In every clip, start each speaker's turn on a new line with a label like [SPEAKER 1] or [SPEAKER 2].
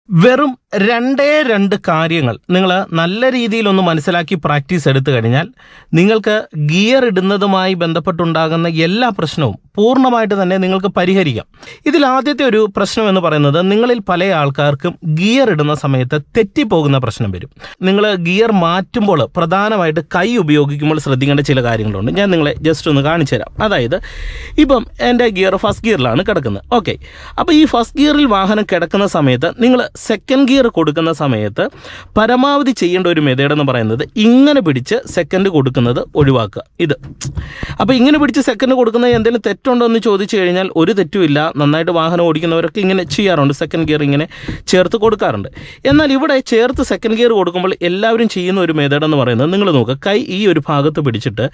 [SPEAKER 1] വെറും രണ്ടേ രണ്ട് കാര്യങ്ങൾ നിങ്ങൾ നല്ല രീതിയിലൊന്ന് മനസ്സിലാക്കി പ്രാക്ടീസ് എടുത്തു കഴിഞ്ഞാൽ നിങ്ങൾക്ക് ഗിയർ ഇടുന്നതുമായി ബന്ധപ്പെട്ടുണ്ടാകുന്ന എല്ലാ പ്രശ്നവും പൂർണ്ണമായിട്ട് തന്നെ നിങ്ങൾക്ക് പരിഹരിക്കാം. ഇതിൽ ആദ്യത്തെ ഒരു പ്രശ്നം എന്ന് പറയുന്നത്, നിങ്ങളിൽ പല ആൾക്കാർക്കും ഗിയർ ഇടുന്ന സമയത്ത് തെറ്റിപ്പോകുന്ന പ്രശ്നം വരും. നിങ്ങൾ ഗിയർ മാറ്റുമ്പോൾ പ്രധാനമായിട്ട് കൈ ഉപയോഗിക്കുമ്പോൾ ശ്രദ്ധിക്കേണ്ട ചില കാര്യങ്ങളുണ്ട്. ഞാൻ നിങ്ങളെ ജസ്റ്റ് ഒന്ന് കാണിച്ചു തരാം. അതായത് ഇപ്പം എൻ്റെ ഗിയർ ഫസ്റ്റ് ഗിയറിലാണ് കിടക്കുന്നത്. ഓക്കെ, അപ്പോൾ ഈ ഫസ്റ്റ് ഗിയറിൽ വാഹനം കിടക്കുന്ന സമയത്ത് നിങ്ങൾ സെക്കൻഡ് ഗിയർ കൊടുക്കുന്ന സമയത്ത് പരമാവധി ചെയ്യേണ്ട ഒരു മെത്തേഡ് എന്ന് പറയുന്നത്, ഇങ്ങനെ പിടിച്ച് സെക്കൻഡ് കൊടുക്കുന്നത് ഒഴിവാക്കുക. ഇത് അപ്പോൾ ഇങ്ങനെ പിടിച്ച് സെക്കൻഡ് കൊടുക്കുന്നത് എന്തെങ്കിലും തെറ്റുണ്ടോ എന്ന് ചോദിച്ചു കഴിഞ്ഞാൽ ഒരു തെറ്റുമില്ല. നന്നായിട്ട് വാഹനം ഓടിക്കുന്നവരൊക്കെ ഇങ്ങനെ ചെയ്യാറുണ്ട്, സെക്കൻഡ് ഗിയർ ഇങ്ങനെ ചേർത്ത് കൊടുക്കാറുണ്ട്. എന്നാൽ ഇവിടെ ചേർത്ത് സെക്കൻഡ് ഗിയർ കൊടുക്കുമ്പോൾ എല്ലാവരും ചെയ്യുന്ന ഒരു മെത്തേഡ് എന്ന് പറയുന്നത്, നിങ്ങൾ നോക്കുക, കൈ ഈ ഒരു ഭാഗത്ത് പിടിച്ചിട്ട്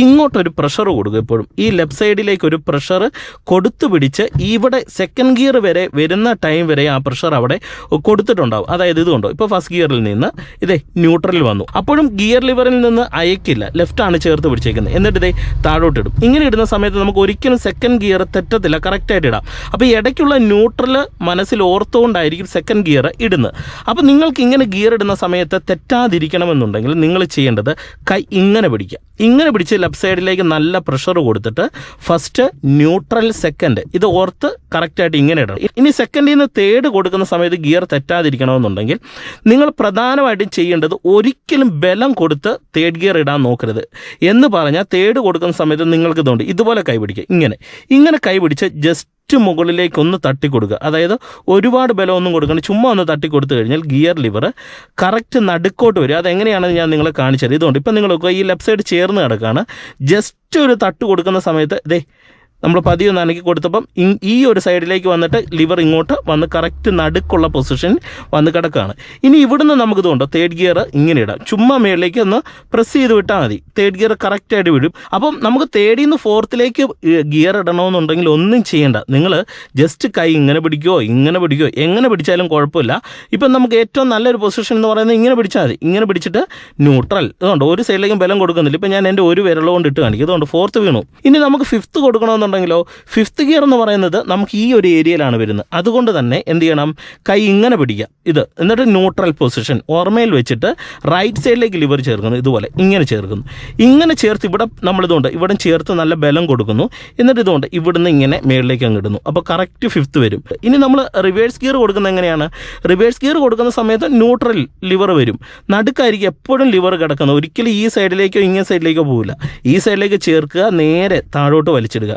[SPEAKER 1] ഇങ്ങോട്ടൊരു പ്രഷർ കൊടുക്കുക. എപ്പോഴും ഈ ലെഫ്റ്റ് സൈഡിലേക്ക് ഒരു പ്രഷർ കൊടുത്തു പിടിച്ച് ഇവിടെ സെക്കൻഡ് ഗിയർ വരെ വരുന്ന ടൈം വരെ ആ പ്രഷർ അവിടെ കൊടുത്തിട്ടുണ്ടാവും. അതായത് ഇതുകൊണ്ടോ, ഇപ്പോൾ ഫസ്റ്റ് ഗിയറിൽ നിന്ന് ഇതേ ന്യൂട്രലിൽ വന്നു, അപ്പോഴും ഗിയർ ലിവറിൽ നിന്ന് അയക്കില്ല, ലെഫ്റ്റാണ് ചേർത്ത് പിടിച്ചേക്കുന്നത്. എന്നിട്ട് ഇതേ താഴോട്ട് ഇടും. ഇങ്ങനെ ഇടുന്ന സമയത്ത് നമുക്ക് ഒരിക്കലും സെക്കൻഡ് ഗിയർ തെറ്റത്തില്ല, കറക്റ്റായിട്ട് ഇടാം. അപ്പോൾ ഇടയ്ക്കുള്ള ന്യൂട്രൽ മനസ്സിൽ ഓർത്തുകൊണ്ടായിരിക്കും സെക്കൻഡ് ഗിയർ ഇടുന്നത്. അപ്പോൾ നിങ്ങൾക്ക് ഇങ്ങനെ ഗിയർ ഇടുന്ന സമയത്ത് തെറ്റാതിരിക്കണമെന്നുണ്ടെങ്കിൽ നിങ്ങൾ ചെയ്യേണ്ടത് കൈ ഇങ്ങനെ പിടിക്കുക. ഇങ്ങനെ പിടിച്ച് ലെഫ്റ്റ് സൈഡിലേക്ക് നല്ല പ്രഷർ കൊടുത്തിട്ട് ഫസ്റ്റ്, ന്യൂട്രൽ, സെക്കൻഡ്, ഇത് ഓർത്ത് കറക്റ്റായിട്ട് ഇങ്ങനെ ഇടണം. ഇനി സെക്കൻഡിൽ നിന്ന് തേർഡ് കൊടുക്കുന്ന സമയത്ത് ഗിയർ തെറ്റാതിരിക്കണമെന്നുണ്ടെങ്കിൽ നിങ്ങൾ പ്രധാനമായിട്ടും ചെയ്യേണ്ടത്, ഒരിക്കലും ബലം കൊടുത്ത് തേർഡ് ഗിയർ ഇടാൻ നോക്കരുത്. എന്ന് പറഞ്ഞാൽ തേർഡ് കൊടുക്കുന്ന സമയത്ത് നിങ്ങൾക്ക് ഇതുകൊണ്ട് ഇതുപോലെ കൈ പിടിക്കുക. ഇങ്ങനെ കൈ പിടിച്ച് ജസ്റ്റ് മുകളിലേക്കൊന്ന് തട്ടിക്കൊടുക്കുക. അതായത് ഒരുപാട് ബലമൊന്നും കൊടുക്കണം, ചുമ്മാ ഒന്ന് തട്ടിക്കൊടുത്തു കഴിഞ്ഞാൽ ഗിയർ ലിവർ കറക്റ്റ് നടുക്കോട്ട് വരും. അതെങ്ങനെയാണെന്ന് ഞാൻ നിങ്ങളെ കാണിച്ചത്. ഇതുകൊണ്ട് ഇപ്പം നിങ്ങൾ ഈ ലെഫ്റ്റ് സൈഡ് ചേർന്ന് കിടക്കുകയാണ്. ജസ്റ്റ് ഒരു തട്ട് കൊടുക്കുന്ന സമയത്ത് ഇതേ നമ്മൾ പതിയെ ഒന്ന് അനക്കി കൊടുത്തപ്പം ഈ ഒരു സൈഡിലേക്ക് വന്നിട്ട് ലിവർ ഇങ്ങോട്ട് വന്ന് കറക്റ്റ് നടുക്കുള്ള പൊസിഷനിൽ വന്ന് കിടക്കുകയാണ്. ഇനി ഇവിടുന്ന് നമുക്കിതുകൊണ്ട് തേർഡ് ഗിയർ ഇങ്ങനെ ഇടാം. ചുമ്മാ മേളിലേക്ക് ഒന്ന് പ്രസ് ചെയ്ത് വിട്ടാൽ മതി, തേർഡ് ഗിയർ കറക്റ്റായിട്ട് വിടും. അപ്പം നമുക്ക് തേർഡിൽ നിന്ന് ഫോർത്തിലേക്ക് ഗിയർ ഇടണമെന്നുണ്ടെങ്കിൽ ഒന്നും ചെയ്യേണ്ട, നിങ്ങൾ ജസ്റ്റ് കൈ ഇങ്ങനെ പിടിക്കുകയോ എങ്ങനെ പിടിച്ചാലും കുഴപ്പമില്ല. ഇപ്പം നമുക്ക് ഏറ്റവും നല്ലൊരു പൊസിഷൻ എന്ന് പറയുന്നത് ഇങ്ങനെ പിടിച്ചാൽ മതി. ഇങ്ങനെ പിടിച്ചിട്ട് ന്യൂട്രൽ, ഇതുകൊണ്ട് ഒരു സൈഡിലേക്കും ബലം കൊടുക്കുന്നില്ല. ഇപ്പം ഞാൻ എൻ്റെ ഒരു വിരലുകൊണ്ട് ഇട്ട് കാണിക്കും. ഇതുകൊണ്ട് ഫോർത്ത് വീണു. ഇനി നമുക്ക് ഫിഫ്ത്ത് കൊടുക്കണമെന്നുണ്ടെങ്കിലോ, ഫിഫ്ത്ത് ഗിയർ എന്ന് പറയുന്നത് നമുക്ക് ഈ ഒരു ഏരിയയിലാണ് വരുന്നത്. അതുകൊണ്ട് തന്നെ എന്ത് ചെയ്യണം, കൈ ഇങ്ങനെ പിടിക്കുക, ഇത്, എന്നിട്ട് ന്യൂട്രൽ പൊസിഷൻ ഓർമ്മയിൽ വെച്ചിട്ട് റൈറ്റ് സൈഡിലേക്ക് ലിവർ ചേർക്കുന്നു. ഇതുപോലെ ഇങ്ങനെ ചേർക്കുന്നു. ഇങ്ങനെ ചേർത്ത് ഇവിടെ നമ്മളിതുകൊണ്ട് ഇവിടെ ചേർത്ത് നല്ല ബലം കൊടുക്കുന്നു. എന്നിട്ട് ഇതുകൊണ്ട് ഇവിടുന്ന് ഇങ്ങനെ മേളിലേക്ക് അങ്ങ് ഇടുന്നു. അപ്പോൾ കറക്റ്റ് ഫിഫ്ത്ത് വരും. ഇനി നമ്മൾ റിവേഴ്സ് ഗിയർ കൊടുക്കുന്നത് എങ്ങനെയാണ്? റിവേഴ്സ് ഗിയർ കൊടുക്കുന്ന സമയത്ത് ന്യൂട്രൽ ലിവർ വരും, നടുക്കായിരിക്കും എപ്പോഴും ലിവർ കിടക്കുന്നത്. ഒരിക്കലും ഈ സൈഡിലേക്കോ ഇങ്ങനെ സൈഡിലേക്കോ പോവില്ല. ഈ സൈഡിലേക്ക് ചേർക്കുക, നേരെ താഴോട്ട് വലിച്ചിടുക.